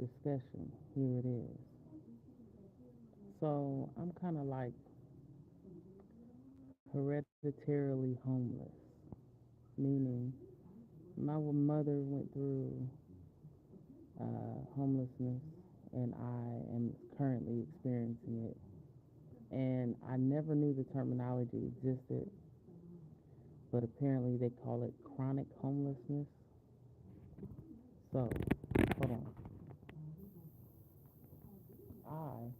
discussion. Here it is. So I'm kind of like hereditarily homeless, meaning my mother went through homelessness and I am currently experiencing it. And I never knew the terminology existed, but apparently they call it chronic homelessness. So, hold on. I,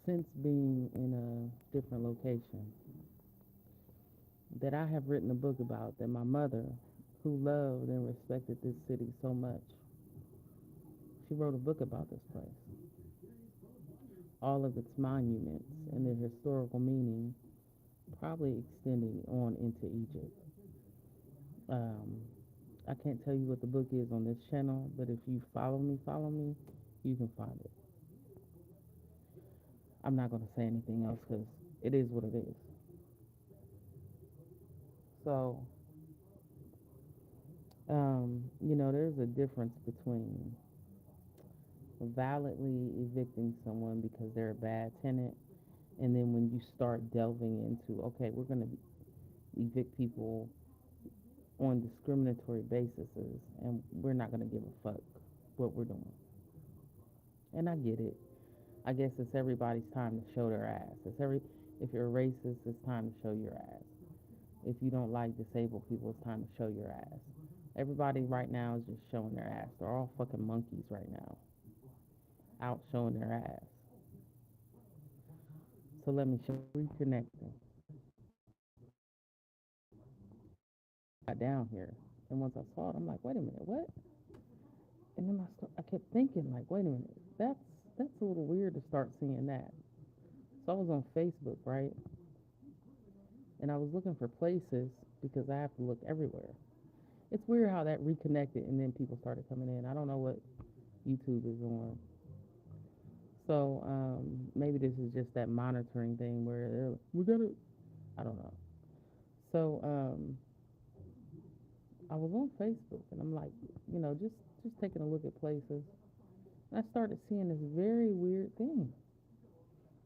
since being in a different location, that I have written a book about, that my mother, who loved and respected this city so much, she wrote a book about this place, all of its monuments and their historical meaning, probably extending on into Egypt. Um, I can't tell you what the book is on this channel, but if you follow me, you can find it. I'm not going to say anything else because it is what it is. So, there's a difference between validly evicting someone because they're a bad tenant, and then when you start delving into, okay, we're going to evict people on discriminatory bases, and we're not going to give a fuck what we're doing. And I get it. I guess it's everybody's time to show their ass. If you're a racist, it's time to show your ass. If you don't like disabled people, it's time to show your ass. Everybody right now is just showing their ass. They're all fucking monkeys right now, out showing their ass. So let me show reconnecting. Got down here, and once I saw it, I'm like, wait a minute, what? And then I kept thinking, like, wait a minute, that's a little weird to start seeing that. So I was on Facebook, right? And I was looking for places because I have to look everywhere. It's weird how that reconnected and then people started coming in. I don't know what YouTube is on. So maybe this is just that monitoring thing where we gotta, I don't know. So I was on Facebook and I'm like, just taking a look at places. And I started seeing this very weird thing.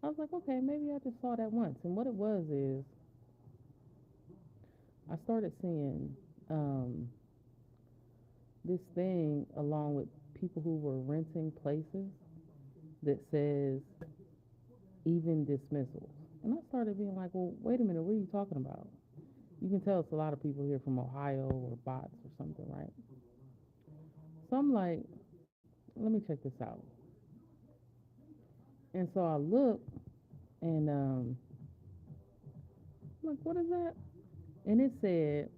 I was like, okay, maybe I just saw that once. And what it was is I started seeing this thing along with people who were renting places that says even dismissals. And I started being like, well, wait a minute, what are you talking about? You can tell it's a lot of people here from Ohio or bots or something, right? So I'm like, let me check this out. And so I look and I'm like, what is that? And it said,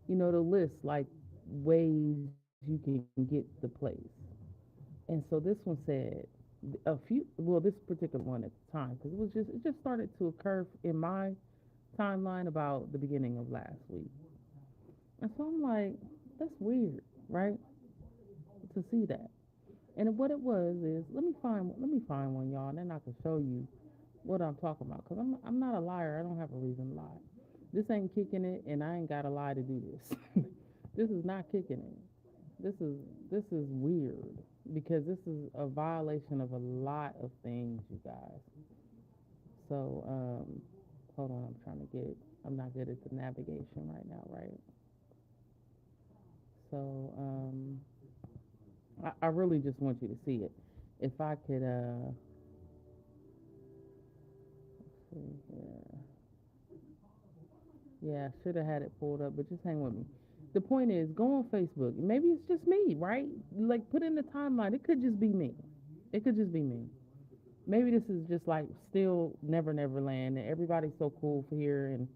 the list like ways you can get the place. And so this one said this particular one at the time, because it just started to occur in my timeline about the beginning of last week. And so I'm like, that's weird, right? To see that. And what it was is, let me find one, y'all, and then I can show you what I'm talking about. Cause I'm not a liar. I don't have a reason to lie. This ain't kicking it, and I ain't got to lie to do this. This is not kicking it. This is weird because this is a violation of a lot of things, you guys. So hold on, I'm not good at the navigation right now, right? So I really just want you to see it. If I could, let's see here. Yeah, I should have had it pulled up, but just hang with me. The point is, go on Facebook. Maybe it's just me, right? Like, put in the timeline. It could just be me. It could just be me. Maybe this is just like still Never Never Land, and everybody's so cool for here and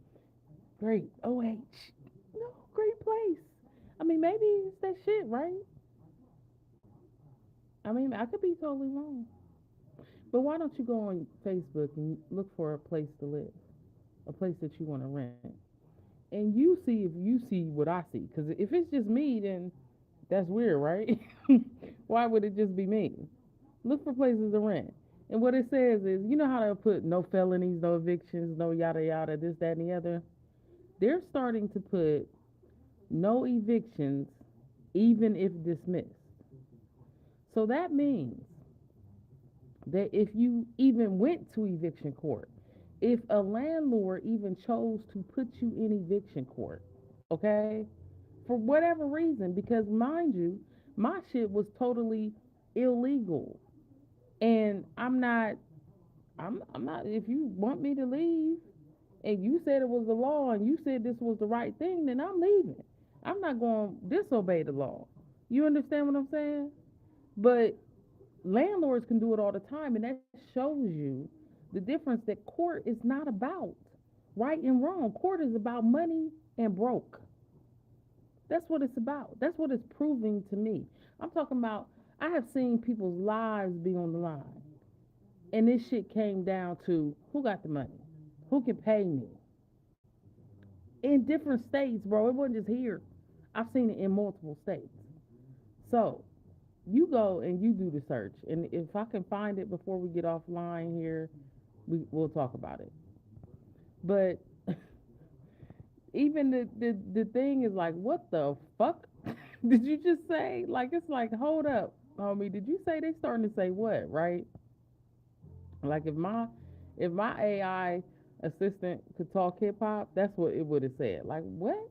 great. OH. No, great place. I mean, maybe it's that shit, right? I mean, I could be totally wrong. But why don't you go on Facebook and look for a place to live, a place that you want to rent, and you see if you see what I see. Because if it's just me, then that's weird, right? Why would it just be me? Look for places to rent. And what it says is, you know how they'll put no felonies, no evictions, no yada yada, this, that, and the other? They're starting to put no evictions, even if dismissed. So that means that if you even went to eviction court, if a landlord even chose to put you in eviction court, okay, for whatever reason, because mind you, my shit was totally illegal. And I'm not, if you want me to leave and you said it was the law and you said this was the right thing, then I'm leaving. I'm not going to disobey the law. You understand what I'm saying? But landlords can do it all the time, and that shows you the difference that court is not about right and wrong. Court is about money and broke. That's what it's about. That's what it's proving to me. I'm talking about, I have seen people's lives be on the line. And this shit came down to who got the money, who can pay me. In different states, bro. It wasn't just here. I've seen it in multiple states. So you go and you do the search. And if I can find it before we get offline here, we'll talk about it. But even the thing is like, what the fuck did you just say? Like, it's like, hold up, homie. Did you say they starting to say what, right? Like if my AI assistant could talk hip hop, that's what it would have said. Like what?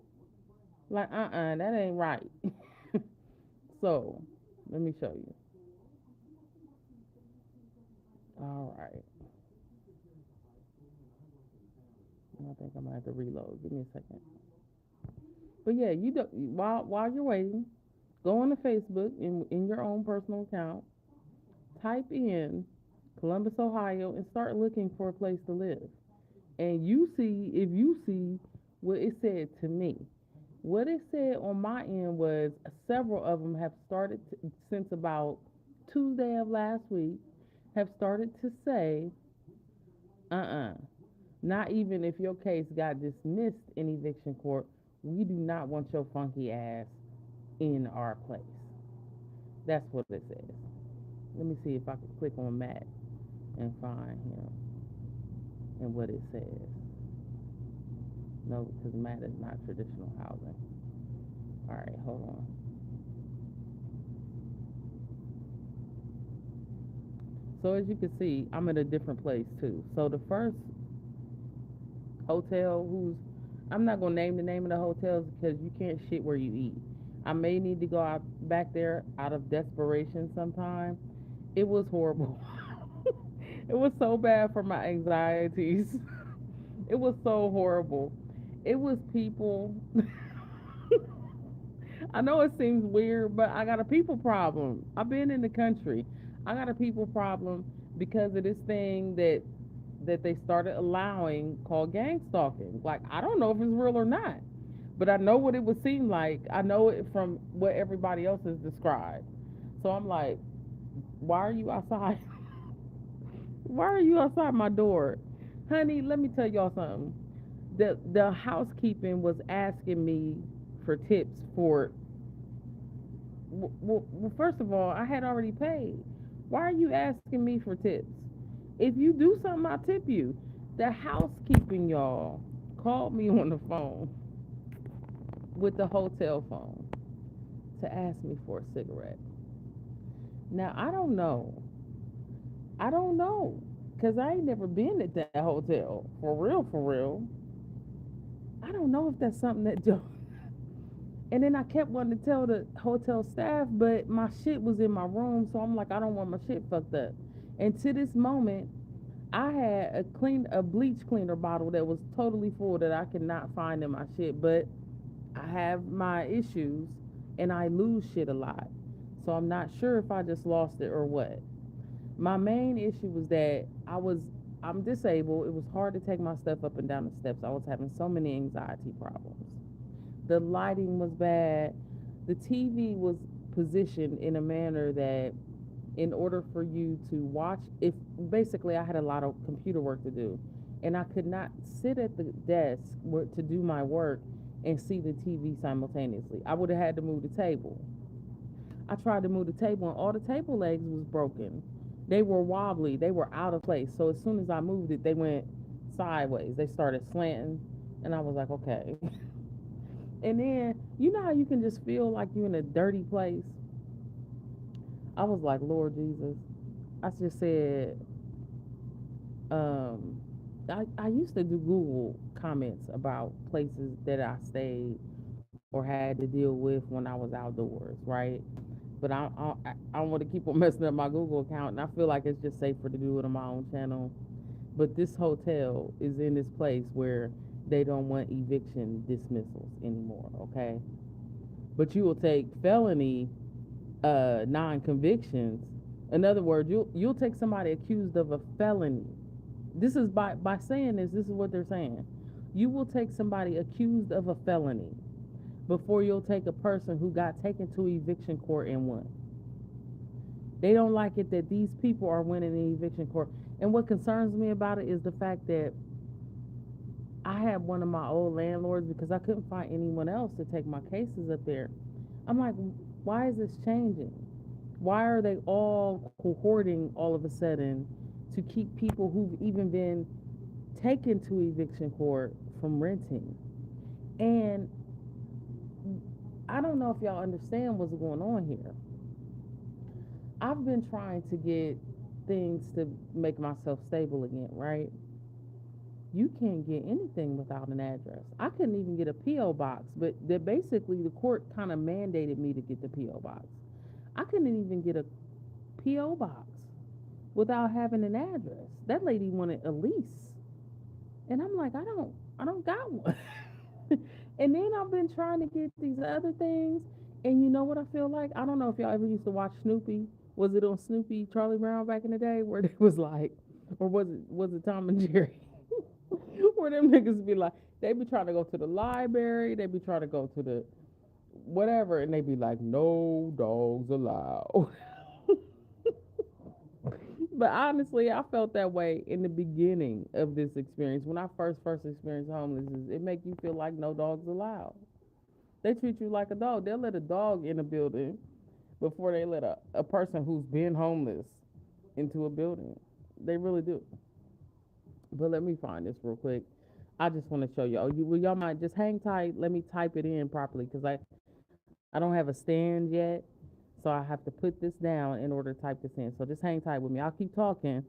Like that ain't right. So let me show you. All right. I think I'm gonna have to reload. Give me a second. But yeah, you do, while you're waiting, go on to Facebook in your own personal account, type in Columbus, Ohio, and start looking for a place to live. And you see, if you see what it said to me, what it said on my end was several of them have started since about Tuesday of last week, have started to say, uh-uh, not even if your case got dismissed in eviction court, we do not want your funky ass in our place. That's what it says. Let me see if I can click on Matt and find him and what it says. No, because Matt is not traditional housing. All right, hold on. So as you can see, I'm in a different place too. So the first hotel I'm not gonna name the name of the hotels because you can't shit where you eat. I may need to go out back there out of desperation sometime. It was horrible. It was so bad for my anxieties. It was so horrible. It was people. I know it seems weird, but I got a people problem. I've been in the country. I got a people problem because of this thing that they started allowing called gang stalking. Like, I don't know if it's real or not, but I know what it would seem like. I know it from what everybody else has described. So I'm like, why are you outside? Why are you outside my door? Honey, let me tell y'all something. The housekeeping was asking me for tips for, well, first of all, I had already paid. Why are you asking me for tips? If you do something, I'll tip you. The housekeeping, y'all, called me on the phone with the hotel phone to ask me for a cigarette. Now, I don't know. I don't know. Because I ain't never been at that hotel. For real, for real. I don't know if that's something that and then I kept wanting to tell the hotel staff, but my shit was in my room, so I'm like, I don't want my shit fucked up. And to this moment, I had a bleach cleaner bottle that was totally full that I could not find in my shit, but I have my issues and I lose shit a lot. So I'm not sure if I just lost it or what. My main issue was that I'm disabled. It was hard to take my stuff up and down the steps. I was having so many anxiety problems. The lighting was bad. The TV was positioned in a manner that in order for you to watch, if basically I had a lot of computer work to do and I could not sit at the desk to do my work and see the TV simultaneously. I would have had to move the table. I tried to move the table and all the table legs was broken. They were wobbly. They were out of place. So as soon as I moved it, they went sideways. They started slanting, and I was like, okay. And then you know how you can just feel like you're in a dirty place. I was like, Lord Jesus. I just said, um, I used to do Google comments about places that I stayed or had to deal with when I was outdoors, right? But I don't want to keep on messing up my Google account, and I feel like it's just safer to do it on my own channel. But this hotel is in this place where they don't want eviction dismissals anymore, okay? But you will take felony non-convictions. In other words, you'll take somebody accused of a felony. This is by saying this. This is what they're saying. You will take somebody accused of a felony before you'll take a person who got taken to eviction court and won. They don't like it that these people are winning in eviction court. And what concerns me about it is the fact that I had one of my old landlords, because I couldn't find anyone else to take my cases up there. I'm like, why is this changing? Why are they all cohorting all of a sudden to keep people who've even been taken to eviction court from renting? And I don't know if y'all understand what's going on here. I've been trying to get things to make myself stable again, right? You can't get anything without an address. I couldn't even get a P.O. box, but basically the court kind of mandated me to get the P.O. box. I couldn't even get a P.O. box without having an address. That lady wanted a lease. And I'm like, I don't got one. And then I've been trying to get these other things. And you know what I feel like? I don't know if y'all ever used to watch Snoopy. Was it on Snoopy, Charlie Brown back in the day, where it was like, or was it Tom and Jerry? Where them niggas be like, they be trying to go to the library, they be trying to go to the whatever, and they be like, no dogs allowed. But honestly, I felt that way in the beginning of this experience. When I first experienced homelessness, it make you feel like no dogs allowed. They treat you like a dog. They'll let a dog in a building before they let a person who's been homeless into a building. They really do. But let me find this real quick. I just want to show you. Oh, will y'all mind just hang tight? Let me type it in properly because I don't have a stand yet, so I have to put this down in order to type this in. So just hang tight with me. I'll keep talking.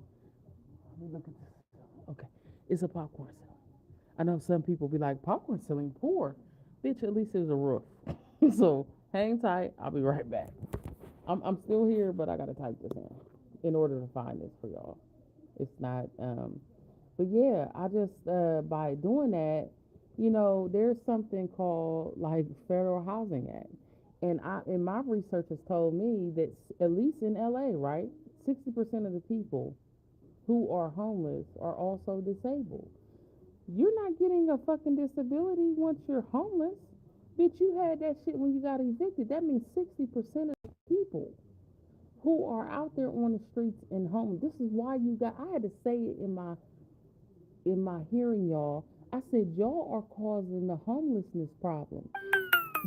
Let me look at this. Okay, it's a popcorn ceiling. I know some people be like, popcorn ceiling, poor. Bitch, at least there's a roof. So hang tight. I'll be right back. I'm still here, but I gotta type this in order to find this for y'all. It's not but yeah, I just by doing that, there's something called like Federal Housing Act. And my research has told me that at least in LA, right, 60% of the people who are homeless are also disabled. You're not getting a fucking disability once you're homeless. Bitch, you had that shit when you got evicted. That means 60% of people who are out there on the streets and homeless. This is why I had to say it in my hearing, y'all. I said, y'all are causing the homelessness problem.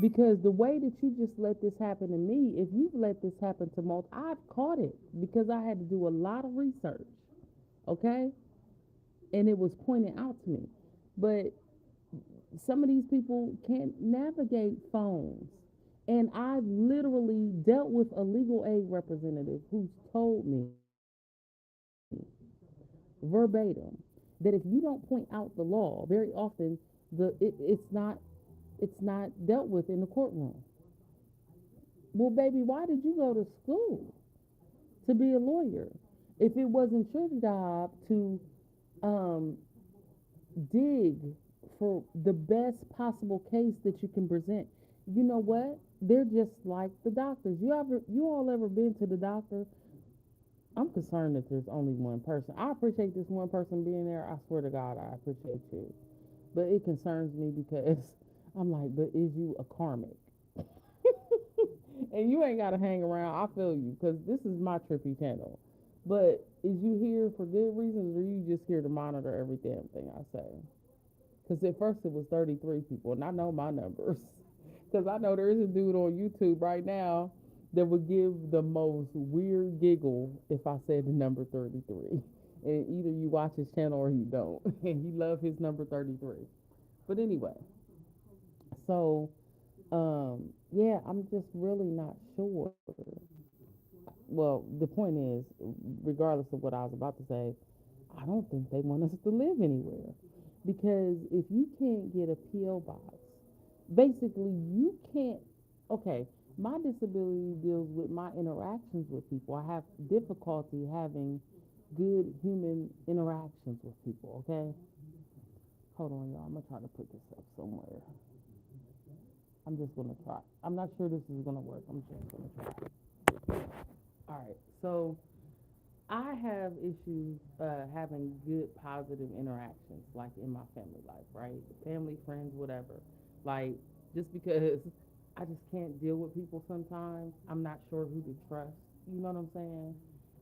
Because the way that you just let this happen to me, if you've let this happen to most, I've caught it because I had to do a lot of research. Okay? And it was pointed out to me. But some of these people can't navigate phones. And I've literally dealt with a legal aid representative who's told me verbatim that if you don't point out the law, very often it's not dealt with in the courtroom. Well, baby, why did you go to school to be a lawyer if it wasn't your job to um, dig for the best possible case that you can present? You know what? They're just like the doctors. You all ever been to the doctor? I'm concerned that there's only one person. I appreciate this one person being there. I swear to God, I appreciate you. But it concerns me because I'm like, but is you a karmic? And you ain't got to hang around. I feel you because this is my trippy channel. But is you here for good reasons or you just here to monitor every damn thing I say? Because at first it was 33 people, and I know my numbers. Because I know there is a dude on YouTube right now that would give the most weird giggle if I said the number 33. And either you watch his channel or you don't. And he love his number 33. But anyway, so yeah, I'm just really not sure. Well, the point is, regardless of what I was about to say, I don't think they want us to live anywhere. Because if you can't get a P.O. box, basically you can't, okay, my disability deals with my interactions with people. I have difficulty having good human interactions with people, okay? Hold on, y'all. I'm going to try to put this up somewhere. I'm just going to try. I'm not sure this is going to work. I'm just going to try. All right. So I have issues having good, positive interactions, like in my family life, right? Family, friends, whatever. Like, just because I just can't deal with people sometimes, I'm not sure who to trust. You know what I'm saying?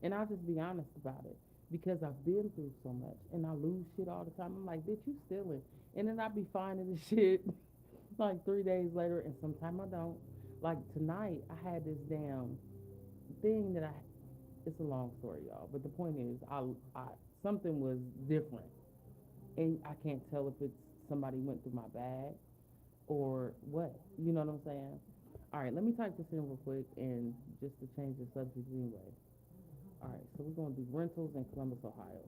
And I'll just be honest about it because I've been through so much and I lose shit all the time. I'm like, bitch, you stealing. And then I be finding the shit like 3 days later, and sometimes I don't. Like tonight, I had this damn thing that I it's a long story, y'all. But the point is, I something was different, and I can't tell if it's somebody went through my bag or what. You know what I'm saying? All right, let me type this in real quick, and just to change the subject anyway. All right, so we're gonna do rentals in Columbus, Ohio.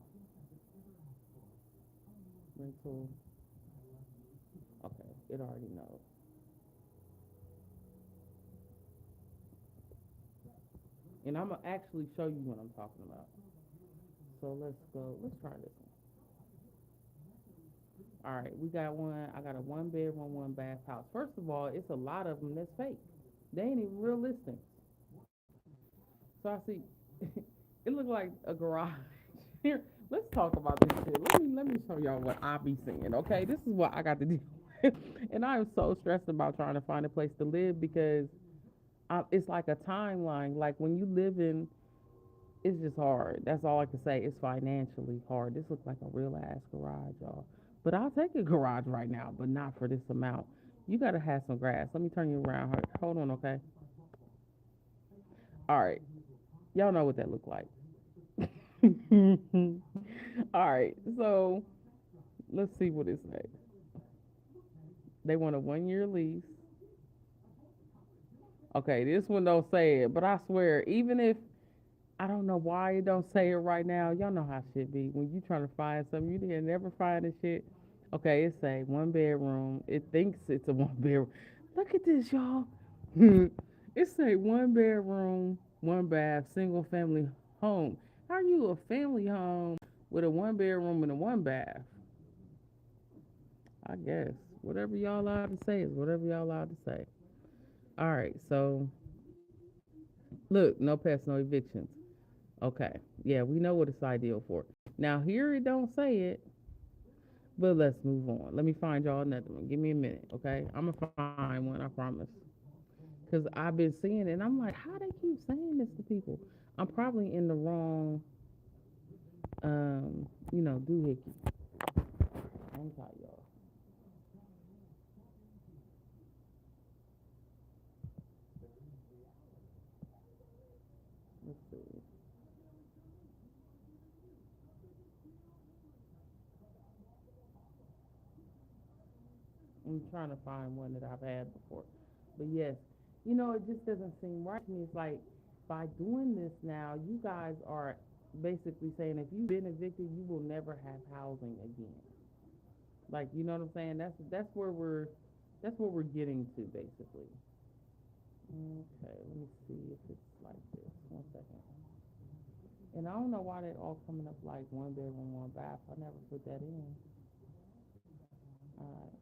Rental. Okay, it already knows. And I'm gonna actually show you what I'm talking about. So let's go. Let's try this one. All right, we got one. I got a one bedroom, one bath house. First of all, it's a lot of them that's fake. They ain't even real listings. So I see, it looked like a garage. Here, let's talk about this shit. Let me show y'all what I be seeing. Okay, this is what I got to do, and I am so stressed about trying to find a place to live because it's like a timeline. Like when you live in, it's just hard. That's all I can say. It's financially hard. This looks like a real ass garage, y'all. But I'll take a garage right now, but not for this amount. You gotta have some grass. Let me turn you around. Hold on, okay? All right. Y'all know what that look like. All right. So let's see what it says. They want a 1 year lease. Okay, this one don't say it, but I swear, even if I don't know why it don't say it right now. Y'all know how shit be. When you trying to find something, you can never find the shit. Okay, it say one bedroom. It thinks it's a one bedroom. Look at this, y'all. It say one bedroom, one bath, single family home. How are you a family home with a one bedroom and a one bath? I guess whatever y'all allowed to say is whatever y'all allowed to say. All right, so look, no pets, no evictions. Okay. Yeah, we know what it's ideal for. Now here it don't say it, but let's move on. Let me find y'all another one. Give me a minute, okay? I'm gonna find one, I promise. Cause I've been seeing it and I'm like, how they keep saying this to people? I'm probably in the wrong doohickey. Hang tight, y'all. Let's see. I'm trying to find one that I've had before. But yes, it just doesn't seem right to me. It's like by doing this now, you guys are basically saying if you've been evicted, you will never have housing again. Like, you know what I'm saying? That's where we're getting to basically. Okay, let me see if it's like this. 1 second. And I don't know why they all coming up like one bedroom, one bath. I never put that in. All right.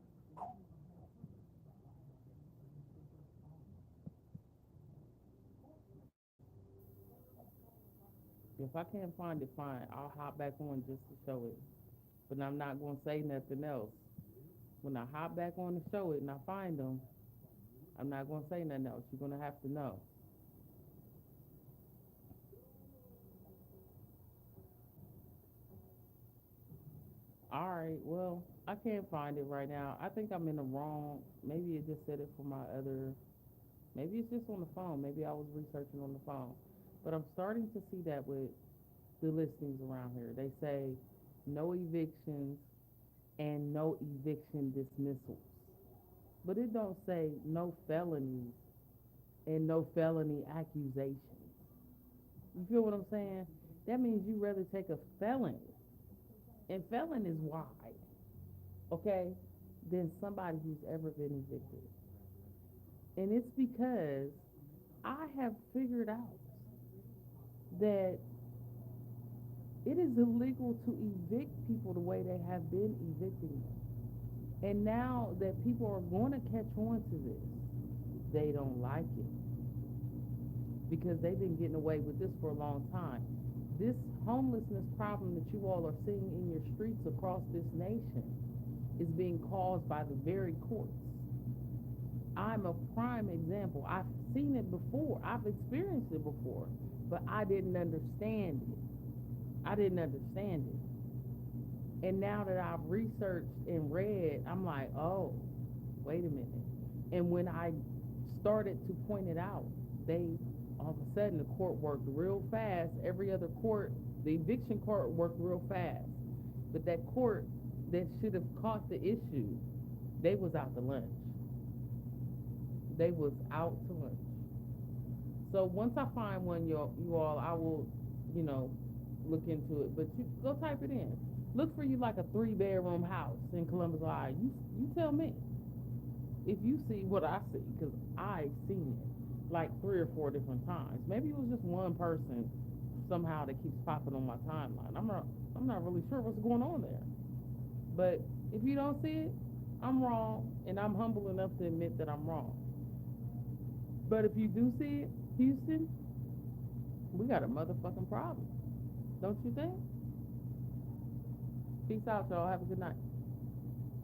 If I can't find it, fine. I'll hop back on just to show it. But I'm not gonna say nothing else. When I hop back on to show it and I find them, I'm not gonna say nothing else. You're gonna have to know. All right. Well, I can't find it right now. I think I'm in the wrong. Maybe it just said it for my other. Maybe it's just on the phone. Maybe I was researching on the phone. But I'm starting to see that with the listings around here. They say no evictions and no eviction dismissals. But it don't say no felonies and no felony accusations. You feel what I'm saying? That means you rather take a felon, and felon is wide, okay, than somebody who's ever been evicted. And it's because I have figured out that it is illegal to evict people the way they have been evicting them. And now that people are going to catch on to this, they don't like it because they've been getting away with this for a long time. This homelessness problem that you all are seeing in your streets across this nation is being caused by the very courts. I'm a prime example. I've seen it before. I've experienced it before, but I didn't understand it. I didn't understand it. And now that I've researched and read, I'm like, oh, wait a minute. And when I started to point it out, they all of a sudden the court worked real fast. Every other court, the eviction court worked real fast. But that court that should have caught the issue, they was out to lunch. They was out to lunch. So once I find one, you all, I will, you know, look into it. But you go type it in. Look for you like a 3-bedroom house in Columbus, Ohio. You tell me if you see what I see, because I've seen it like 3 or 4 different times. Maybe it was just one person somehow that keeps popping on my timeline. I'm not really sure what's going on there. But if you don't see it, I'm wrong, and I'm humble enough to admit that I'm wrong. But if you do see it, Houston, we got a motherfucking problem. Don't you think? Peace out, y'all. Have a good night.